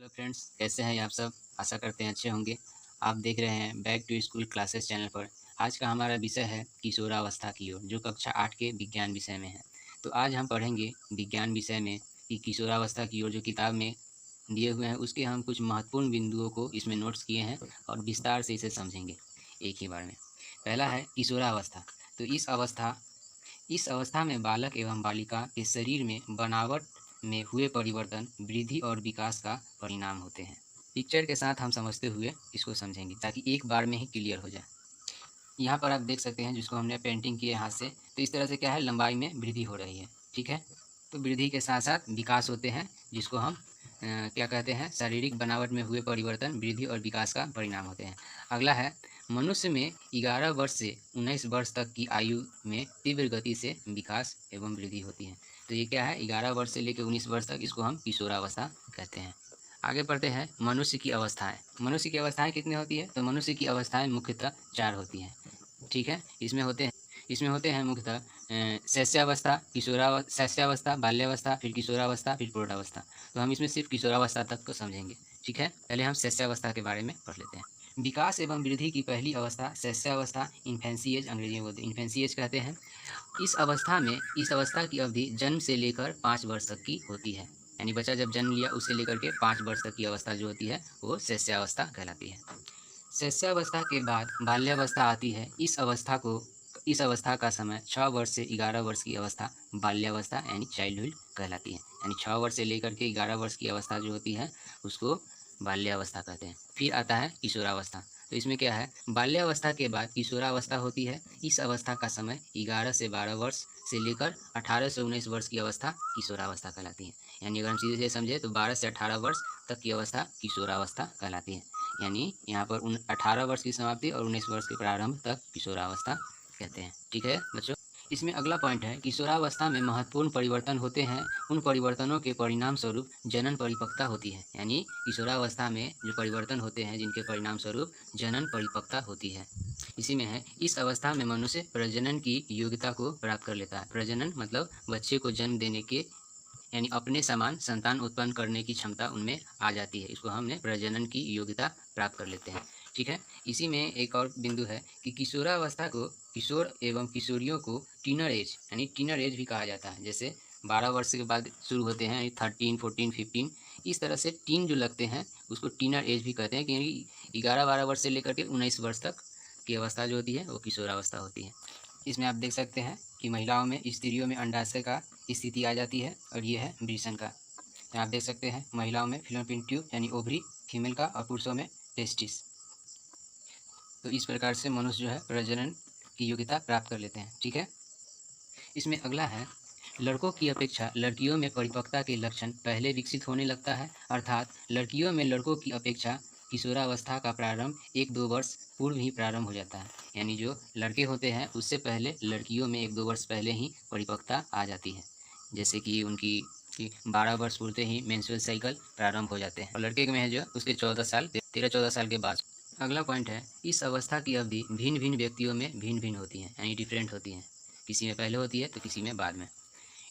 Hello friends, कैसे हैं आप सब। आशा करते हैं अच्छे होंगे। आप देख रहे हैं Back to School classes channel पर। आज का हमारा विषय है किशोरावस्था की ओर, जो कक्षा 8 के विज्ञान विषय में है। तो आज हम पढ़ेंगे विज्ञान विषय में कि किशोरावस्था की ओर जो किताब में दिए हुए हैं उसके हम कुछ महत्वपूर्ण बिंदुओं को इसमें नोट्स किए हैं और विस्तार से इसे समझेंगे एक ही बार में। पहला है किशोरावस्था। तो इस अवस्था में बालक एवं बालिका के शरीर में बनावट में हुए परिवर्तन वृद्धि और विकास का परिणाम होते हैं। पिक्चर के साथ हम समझते हुए इसको समझेंगे ताकि एक बार में ही क्लियर हो जाए। यहाँ पर आप देख सकते हैं जिसको हमने पेंटिंग किए हाथ से, तो इस तरह से क्या है, लंबाई में वृद्धि हो रही है। ठीक है, तो वृद्धि के साथ साथ विकास होते हैं, जिसको हम क्या कहते हैं, शारीरिक बनावट में हुए परिवर्तन वृद्धि और विकास का परिणाम होते हैं। अगला है, मनुष्य में 11 वर्ष से 19 वर्ष तक की आयु में तीव्र गति से विकास एवं वृद्धि होती है। तो ये क्या है, 11 वर्ष से लेकर 19 वर्ष तक, इसको हम किशोरावस्था कहते हैं। आगे बढ़ते हैं, मनुष्य की अवस्थाएं। मनुष्य की अवस्थाएं कितनी होती है, तो मनुष्य की अवस्थाएं मुख्यतः 4 होती हैं। ठीक है, इसमें होते हैं मुख्यतः शैशवावस्था, शैशवावस्था, बाल्यावस्था, फिर किशोरावस्था, फिर प्रौढ़ावस्था। तो हम इसमें सिर्फ किशोरावस्था तक को समझेंगे। ठीक है, पहले हम शैशवावस्था के बारे में पढ़ लेते हैं। विकास एवं वृद्धि की पहली अवस्था शैशवावस्था, इन्फेंसी एज अंग्रेजी में बोलते हैं, इन्फेंसी एज कहते हैं। इस अवस्था की अवधि जन्म से लेकर 5 वर्ष तक की होती है। यानी बच्चा जब जन्म लिया उससे लेकर के 5 वर्ष तक की अवस्था जो होती है वो शैशवावस्था कहलाती है। शैशवावस्था के बाद बाल्यावस्था आती है। इस अवस्था का समय 6 वर्ष से 11 वर्ष की अवस्था बाल्यावस्था यानी चाइल्डहुड कहलाती है। यानी 6 वर्ष से लेकर के 11 वर्ष की अवस्था जो होती है उसको बाल्यावस्था कहते हैं। फिर आता है किशोरावस्था। तो इसमें क्या है, बाल्यावस्था के बाद किशोरावस्था होती है। इस अवस्था का समय 11 से 12 वर्ष से लेकर 18 से 19 वर्ष की अवस्था किशोरावस्था कहलाती है। यानी अगर हम सीधे से समझे तो 12 से 18 वर्ष तक की अवस्था किशोरावस्था कहलाती है। यानी यहाँ पर 18 वर्ष की समाप्ति और 19 वर्ष के प्रारंभ तक किशोरावस्था कहते हैं। ठीक है बच्चों, इसमें अगला पॉइंट है, किशोरावस्था में महत्वपूर्ण परिवर्तन होते हैं। उन परिवर्तनों के परिणाम स्वरूप जनन परिपक्वता होती है। यानी किशोरावस्था में जो परिवर्तन होते हैं जिनके परिणाम स्वरूप जनन परिपक्वता होती है। इसी में है, इस अवस्था में मनुष्य प्रजनन की योग्यता को प्राप्त कर लेता है। प्रजनन मतलब बच्चे को जन्म देने के, यानी अपने समान संतान उत्पन्न करने की क्षमता उनमें आ जाती है। इसको हमने प्रजनन की योग्यता प्राप्त कर लेते हैं। ठीक है, इसी में एक और बिंदु है कि किशोरावस्था को, किशोर एवं किशोरियों को टीनर एज यानी टीनर एज भी कहा जाता है। जैसे 12 वर्ष के बाद शुरू होते हैं, 13, 14, 15, इस तरह से टीन जो लगते हैं उसको टीनर एज भी कहते हैं, क्योंकि 11-12 वर्ष से लेकर के 19 वर्ष तक की अवस्था जो होती है वो किशोरावस्था होती है। इसमें आप देख सकते हैं कि महिलाओं में, स्त्रियों में अंडाशय का स्थिति आ जाती है और ये है वृषण का। यहाँ आप देख सकते हैं महिलाओं में फिलोपियन ट्यूब यानी ओवरी फीमेल का, और पुरुषों में टेस्टिस। तो इस प्रकार से मनुष्य जो है प्रजनन की योग्यता प्राप्त कर लेते हैं। ठीक है, इसमें अगला है, लड़कों की अपेक्षा लड़कियों में परिपक्वता के लक्षण पहले विकसित होने लगता है। अर्थात लड़कियों में लड़कों की अपेक्षा किशोरावस्था का प्रारंभ 1-2 वर्ष पूर्व ही प्रारंभ हो जाता है। यानी जो लड़के होते हैं उससे पहले लड़कियों में 1-2 वर्ष पहले ही परिपक्वता आ जाती है। जैसे कि उनकी 12 वर्ष पूरते ही मेंस्ट्रुअल साइकिल प्रारंभ हो जाते हैं, और लड़के में है जो उसके 13-14 साल के बाद। अगला पॉइंट है, इस अवस्था की अवधि भिन्न भिन्न व्यक्तियों में भिन्न भिन्न होती है, यानी डिफरेंट होती है। किसी में पहले होती है तो किसी में बाद में।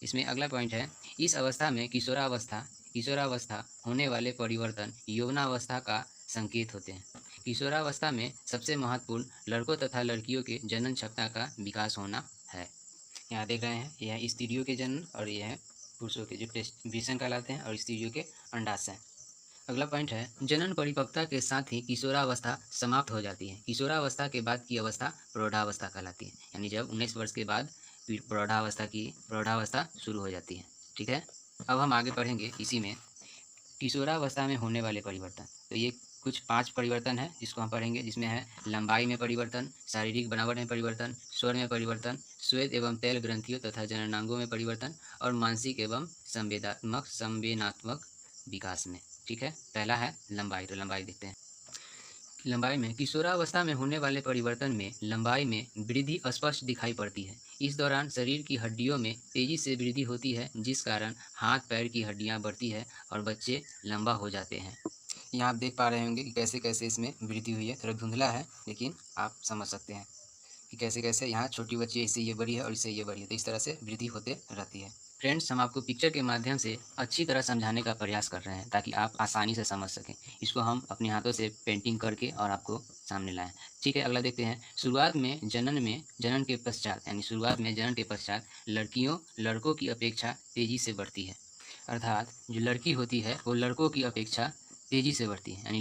इसमें अगला पॉइंट है, इस अवस्था में किशोरावस्था होने वाले परिवर्तन यौवनावस्था का संकेत होते हैं। किशोरावस्था में सबसे महत्वपूर्ण लड़कों तथा लड़कियों के जनन क्षमता का विकास होना है। यहाँ देख रहे हैं, यह है स्त्रियों के जनन और यह है पुरुषों के, जो वृषण कहलाते हैं, और स्त्रियों के अंडाशय। अगला पॉइंट है, जनन परिपक्वता के साथ ही किशोरावस्था समाप्त हो जाती है। किशोरावस्था के बाद की अवस्था प्रौढ़ावस्था कहलाती है। यानी जब 19 वर्ष के बाद फिर प्रौढ़ावस्था शुरू हो जाती है। ठीक है, अब हम आगे पढ़ेंगे इसी में किशोरावस्था में होने वाले परिवर्तन। तो ये कुछ 5 परिवर्तन है जिसको हम पढ़ेंगे, जिसमें है लंबाई में परिवर्तन, शारीरिक बनावट में परिवर्तन, स्वर में परिवर्तन, श्वेत एवं तैल ग्रंथियों तथा जननांगों में परिवर्तन, और मानसिक एवं संवेदनात्मक विकास में। ठीक है, पहला है लंबाई। तो लंबाई देखते हैं। लंबाई में, किशोरावस्था में होने वाले परिवर्तन में लंबाई में वृद्धि स्पष्ट दिखाई पड़ती है। इस दौरान शरीर की हड्डियों में तेजी से वृद्धि होती है, जिस कारण हाथ पैर की हड्डियां बढ़ती है और बच्चे लंबा हो जाते हैं। यहाँ आप देख पा रहे होंगे कि कैसे कैसे इसमें वृद्धि हुई है। थोड़ा धुंधला है लेकिन आप समझ सकते हैं कि कैसे कैसे यहाँ छोटी बच्ची इससे ये बड़ी है और इससे ये बड़ी है, तो इस तरह से वृद्धि होते रहती है। फ्रेंड्स, हम आपको पिक्चर के माध्यम से अच्छी तरह समझाने का प्रयास कर रहे हैं ताकि आप आसानी से समझ सकें। इसको हम अपने हाथों से पेंटिंग करके और आपको सामने लाएँ। ठीक है, अगला देखते हैं। शुरुआत में जनन के पश्चात यानी शुरुआत में जनन के पश्चात लड़कों की अपेक्षा तेज़ी से बढ़ती है। अर्थात जो लड़की होती है वो लड़कों की अपेक्षा तेज़ी से बढ़ती है, यानी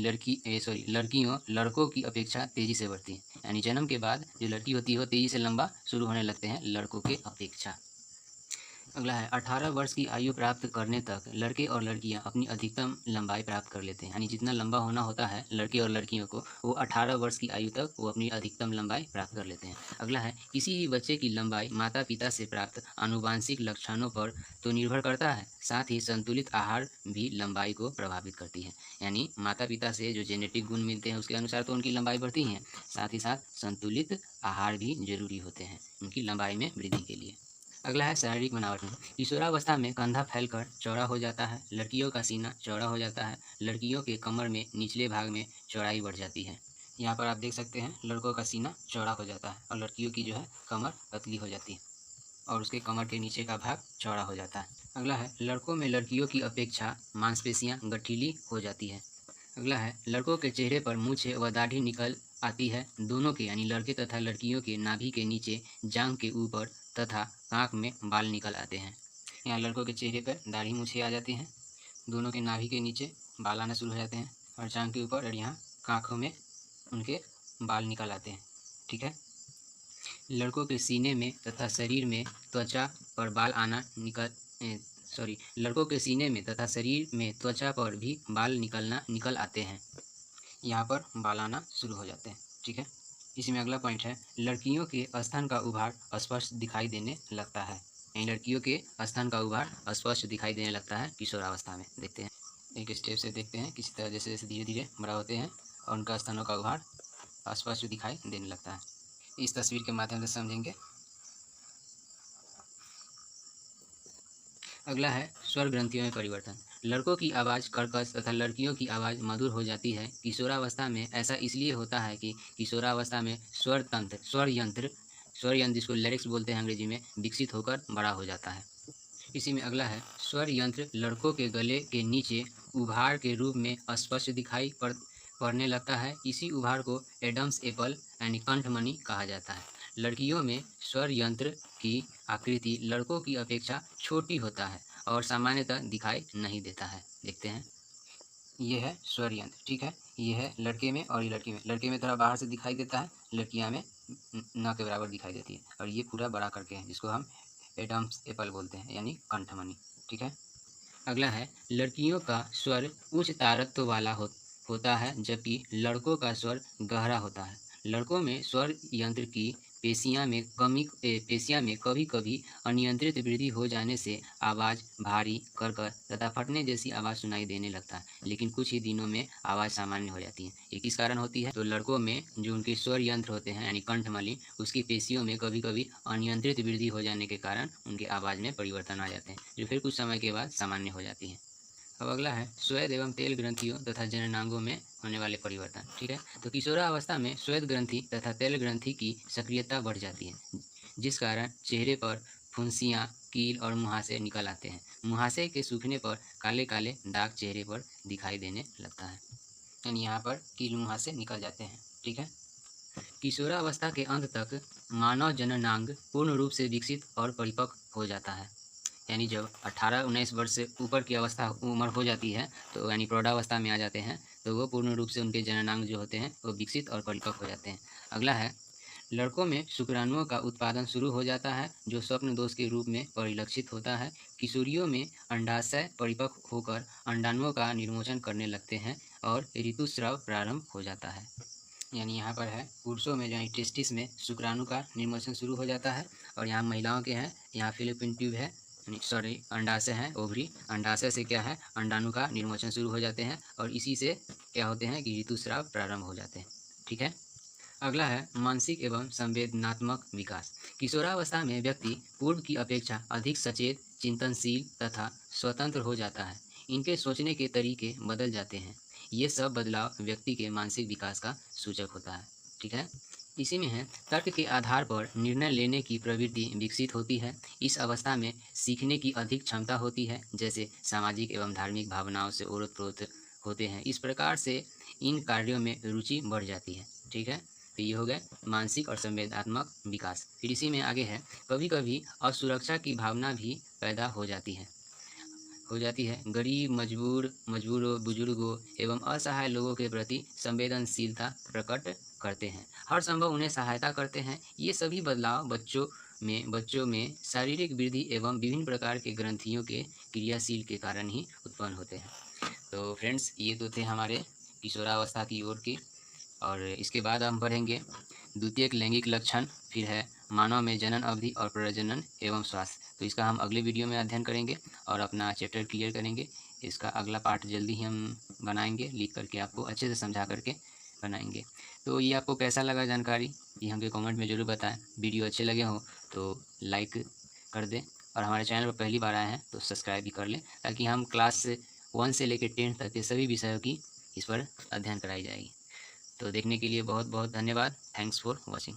लड़कियों लड़कों की अपेक्षा तेज़ी से बढ़ती है। यानी जन्म के बाद जो लड़की होती है वो तेज़ी से लंबा शुरू होने लगते हैं लड़कों के अपेक्षा। अगला है 18 वर्ष की आयु प्राप्त करने तक लड़के और लड़कियां अपनी अधिकतम लंबाई प्राप्त कर लेते हैं। यानी जितना लंबा होना होता है लड़के और लड़कियों को, वो 18 वर्ष की आयु तक वो अपनी अधिकतम लंबाई प्राप्त कर लेते हैं। अगला है किसी भी बच्चे की लंबाई माता पिता से प्राप्त आनुवांशिक लक्षणों पर तो निर्भर करता है, साथ ही संतुलित आहार भी लंबाई को प्रभावित करती है। यानी माता पिता से जो जेनेटिक गुण मिलते हैं उसके अनुसार तो उनकी लंबाई बढ़ती है, साथ ही साथ संतुलित आहार भी जरूरी होते हैं उनकी लंबाई में वृद्धि के लिए। अगला है शारीरिक बनावट में। किशोरावस्था में कंधा फैलकर चौड़ा हो जाता है, लड़कियों का सीना चौड़ा हो जाता है, लड़कियों के कमर में निचले भाग में चौड़ाई बढ़ जाती है। यहाँ पर आप देख सकते हैं लड़कों का सीना चौड़ा हो जाता है और लड़कियों की जो है कमर पतली हो जाती है और उसके कमर के नीचे का भाग चौड़ा हो जाता है। अगला है लड़कों में लड़कियों की अपेक्षा मांसपेशियाँ गठीली हो जाती है। अगला है लड़कों के चेहरे पर मूछें व दाढ़ी निकल आती है। दोनों के यानी लड़के तथा लड़कियों के नाभि के नीचे, जांघ के ऊपर तथा कांख में बाल निकल आते हैं। यहाँ लड़कों के चेहरे पर दाढ़ी मूछें आ जाती हैं, दोनों के नाभि के नीचे बाल आना शुरू हो जाते हैं और जांघ के ऊपर और यहाँ कांखों में उनके बाल निकल आते हैं। ठीक है। लड़कों के सीने में तथा शरीर में त्वचा पर बाल आना लड़कों के सीने में तथा शरीर में त्वचा पर भी बाल निकल आते हैं। यहाँ पर बाल आना शुरू हो जाते हैं। ठीक है। इसमें अगला पॉइंट है लड़कियों के स्तन का उभार स्पष्ट दिखाई देने लगता है। यानी लड़कियों के स्तन का उभार स्पष्ट दिखाई देने लगता है किशोरावस्था में। देखते हैं एक स्टेप से, देखते हैं किसी तरह जैसे जैसे धीरे धीरे बड़ा होते हैं और उनका स्तनों का उभार स्पष्ट दिखाई देने लगता है। इस तस्वीर के माध्यम से समझेंगे। अगला है स्वर ग्रंथियों में परिवर्तन। लड़कों की आवाज़ कर्कश तथा लड़कियों की आवाज़ मधुर हो जाती है। किशोरावस्था में ऐसा इसलिए होता है कि किशोरावस्था में स्वर यंत्र जिसको लिरिक्स बोलते हैं अंग्रेजी में, विकसित होकर बड़ा हो जाता है। इसी में अगला है स्वर यंत्र लड़कों के गले के नीचे उभार के रूप में स्पष्ट दिखाई पड़ने लगता है। इसी उभार को एडम्स एप्पल यानी कंठमणि कहा जाता है। लड़कियों में स्वर यंत्र की आकृति लड़कों की अपेक्षा छोटी होता है और सामान्यतः दिखाई नहीं देता है। देखते हैं, ये है स्वर यंत्र। ठीक है, ये है लड़के में और ये लड़की में। लड़के में थोड़ा बाहर से दिखाई देता है, लड़कियां में न के बराबर दिखाई देती है और ये पूरा बड़ा करके है जिसको हम एडम्स एप्पल बोलते हैं यानी कंठमणि। ठीक है। अगला है लड़कियों का स्वर उच्च तारत्व वाला होता है जबकि लड़कों का स्वर गहरा होता है। लड़कों में स्वर यंत्र की पेशियां में कभी कभी अनियंत्रित वृद्धि हो जाने से आवाज़ भारी, कर्कश तथा फटने जैसी आवाज़ सुनाई देने लगता है, लेकिन कुछ ही दिनों में आवाज़ सामान्य हो जाती है। ये किस कारण होती है? तो लड़कों में जो उनके स्वर यंत्र होते हैं यानी कंठमाली, उसकी पेशियों में कभी कभी अनियंत्रित वृद्धि हो जाने के कारण उनके आवाज़ में परिवर्तन आ जाते हैं, जो फिर कुछ समय के बाद सामान्य हो जाती है। अब अगला है श्वेत एवं तेल ग्रंथियों तथा जननांगों में होने वाले परिवर्तन। ठीक है, तो किशोरावस्था में श्वेत ग्रंथि तथा तेल ग्रंथि की सक्रियता बढ़ जाती है, जिस कारण चेहरे पर फुंसियाँ, कील और मुहासे निकल आते हैं। मुहासे के सूखने पर काले काले दाग चेहरे पर दिखाई देने लगता है, यानी यहाँ पर कील मुहासे निकल जाते हैं। ठीक है। किशोरावस्था के अंत तक मानव जननांग पूर्ण रूप से विकसित और परिपक्व हो जाता है। यानी जब 18-19 वर्ष से ऊपर की उम्र हो जाती है तो यानी प्रौढ़ावस्था में आ जाते हैं, तो वो पूर्ण रूप से उनके जननांग जो होते हैं वो विकसित और परिपक्व हो जाते हैं। अगला है लड़कों में शुक्राणुओं का उत्पादन शुरू हो जाता है जो स्वप्न दोष के रूप में परिलक्षित होता है। किशोरियों में अंडाशय परिपक्व होकर अंडाणुओं का निर्मोचन करने लगते हैं और ऋतुस्राव प्रारंभ हो जाता है। यानी यहाँ पर है पुरुषों में जो टेस्टिस में शुक्राणु का निर्मोचन शुरू हो जाता है और यहाँ महिलाओं के हैं, यहाँ फिलिपिन ट्यूब है, अंडाशय है, ओवरी। अंडाशय से क्या है, अंडाणु का निर्मोचन शुरू हो जाते हैं और इसी से क्या होते हैं कि ऋतुस्राव प्रारंभ हो जाते हैं। ठीक है। अगला है मानसिक एवं संवेदनात्मक विकास। किशोरावस्था में व्यक्ति पूर्व की अपेक्षा अधिक सचेत, चिंतनशील तथा स्वतंत्र हो जाता है। इनके सोचने के तरीके बदल जाते हैं। ये सब बदलाव व्यक्ति के मानसिक विकास का सूचक होता है। ठीक है। इसी में है तर्क के आधार पर निर्णय लेने की प्रवृत्ति विकसित होती है। इस अवस्था में सीखने की अधिक क्षमता होती है, जैसे सामाजिक एवं धार्मिक भावनाओं से ओतप्रोत होते हैं। इस प्रकार से इन कार्यों में रुचि बढ़ जाती है। ठीक है, तो ये हो गए मानसिक और संवेदनात्मक विकास। फिर इसी में आगे है, कभी कभी असुरक्षा की भावना भी पैदा हो जाती है। गरीब, मजबूरों, बुजुर्गों एवं असहाय लोगों के प्रति संवेदनशीलता प्रकट करते हैं। हर संभव उन्हें सहायता करते हैं। ये सभी बदलाव बच्चों में शारीरिक वृद्धि एवं विभिन्न प्रकार के ग्रंथियों के क्रियाशील के कारण ही उत्पन्न होते हैं। तो फ्रेंड्स, ये तो थे हमारे किशोरावस्था की ओर के। और इसके बाद हम पढ़ेंगे द्वितीयक लैंगिक लक्षण, फिर है मानव में जनन अवधि और प्रजनन एवं स्वास्थ्य। तो इसका हम अगले वीडियो में अध्ययन करेंगे और अपना चैप्टर क्लियर करेंगे। इसका अगला पार्ट जल्दी ही हम बनाएंगे, लिख करके आपको अच्छे से समझा करके बनाएंगे। तो ये आपको कैसा लगा जानकारी, ये हमके कमेंट में ज़रूर बताएं। वीडियो अच्छे लगे हो तो लाइक कर दें, और हमारे चैनल पर पहली बार आए हैं तो सब्सक्राइब भी कर लें, ताकि हम क्लास 1 से लेकर 10 तक के सभी विषयों की इस पर अध्ययन कराई जाएगी। तो देखने के लिए बहुत बहुत धन्यवाद। Thanks for watching.